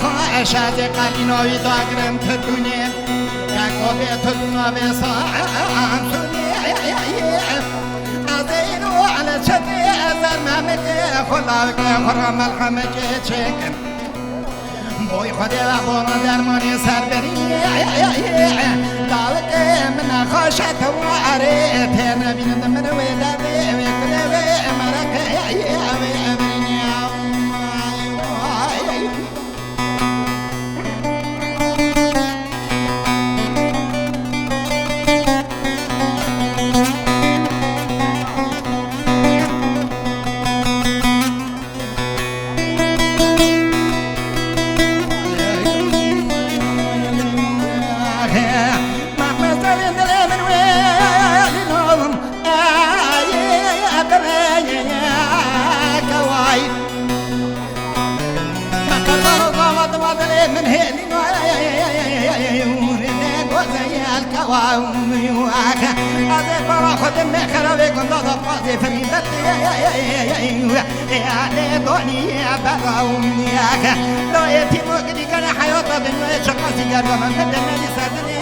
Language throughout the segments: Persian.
خوش از قلینوی داگرم تدونه کاکوبه تدونه بسام سونی از اینو على چدی ازر ممکه خلاق خرم الحمکه چکن بوی خودی و بولا درمانی سر بری دالک من خوشت و عری تینا بیند من ویدادی ویکلی مرکه من هيني وزي الكوامي واكا هذا فرح دم خرابكم ضد قاضي فريدة يا ليدوني براوني ياكا لو يتيم وقدي كان حياته دنيا شقة سيجار ومن بدنا لسدني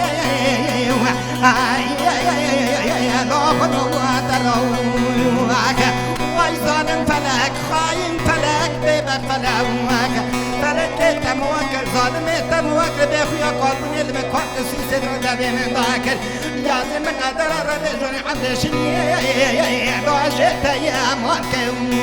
يا لو خدوا تروني واكا ويزان فلك خاين فلك بيبك فلاواكا فلك تموكل ظالم تموكل بيخويا قلبني اللي بكوت سيسد ردابي من ذاكر لازم من قدر الرجل عند شني دوشت يا موكل